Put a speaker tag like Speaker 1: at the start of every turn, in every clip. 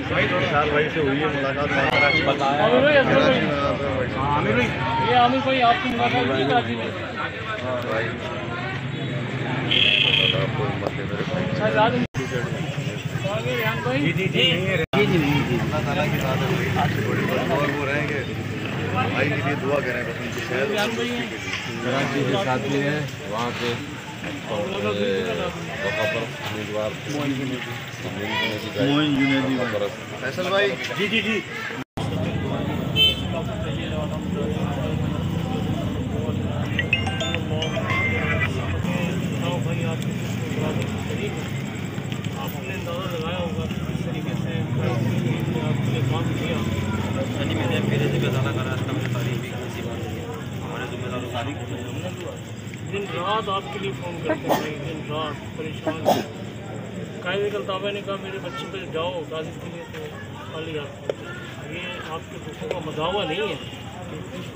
Speaker 1: विशाल भाई से हुई है मुलाकात, बताया
Speaker 2: ये आमिर भाई आपकी मुलाकात हुई कराची में?
Speaker 1: भाई अल्लाह ताला की बात है और वो रहेंगे भाई के लिए दुआ करें, बस उनकी सेहत
Speaker 3: कराची के साथी है वहाँ पे
Speaker 1: मोइन जुनैदी फैसल भाई। जी जी जी
Speaker 2: आपने अंदाज़ा लगाया होगा कि किस तरीके से आपने काम किया।
Speaker 3: मैंने मेरे जिम्मेदार करा इसका मैंने तारीफ भी ऐसी बात नहीं है, हमारे जिम्मेदारों तारीफ
Speaker 2: दिन रात आपके लिए फ़ोन करते हैं, दिन रात परेशान। कायदे अल्ताफ़ा ने कहा मेरे बच्चे पे जाओ ताज़िब के लिए, तो खाली आप ये आपके दुखों का मदावा नहीं है,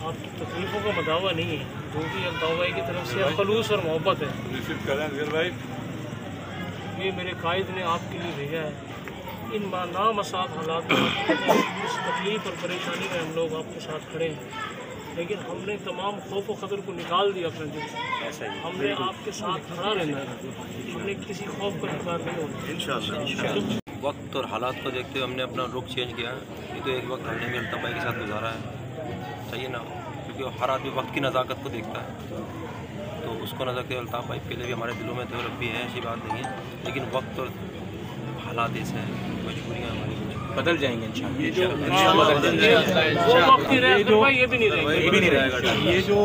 Speaker 2: आपकी तकलीफ़ों का मदावा नहीं है, जो कि अल्ताफ़ा की तरफ से खलूस और मोहब्बत है।
Speaker 1: रिसीव करें भाई,
Speaker 2: ये मेरे कायद ने आपके लिए भेजा है। इन नामसात हालात में इस तकलीफ़ और परेशानी में हम लोग आपके साथ खड़े हैं, लेकिन हमने तमाम खौफ व ख़तर को निकाल दिया अपने दिल से। हमने आपके साथ खड़ा रहना है, हमने किसी खौफ का शिकार नहीं होना इंशाअल्लाह।
Speaker 3: वक्त और हालात को देखते हुए हमने अपना रुख चेंज किया है। ये तो एक वक्त हमने भी अल्ताफ़ भाई के साथ गुजारा है, सही है ना, क्योंकि हर आदमी वक्त की नज़ाकत को देखता है, तो उसको नजर के अल्ताफ़ भाई पहले भी हमारे दिलों में थे और अब भी है, ऐसी बात नहीं है, लेकिन वक्त और हालात ऐसे हैं, मजबूरियाँ हमारी बदल जाएंगे इंशाअल्लाह।
Speaker 2: ये भी नहीं रहेगा।
Speaker 1: ये जो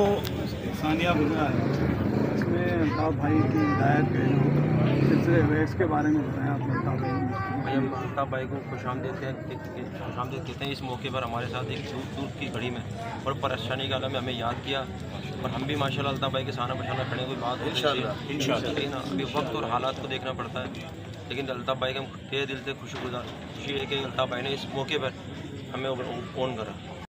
Speaker 1: सानिया गुजरा है इसमें अल्ताफ़ भाई की हिदायत के सिलसिले में इसके बारे में बताया आपने।
Speaker 3: भाई हम अल्ताफ़ भाई को खुशामदीद कहते हैं। इस मौके पर हमारे साथ एक दूर की घड़ी में और परेशानी का आलम में हमें याद किया, और हम भी माशाल्लाह अल्ताफ़ भाई के साना बशाना खड़े, कोई बात इंशाअल्लाह ना, अभी वक्त और हालात को देखना पड़ता है, लेकिन अल्ताफ़ भाई का हम तहे दिल से खुशी है कि अल्ताफ़ भाई ने इस मौके पर हमें फ़ोन करा।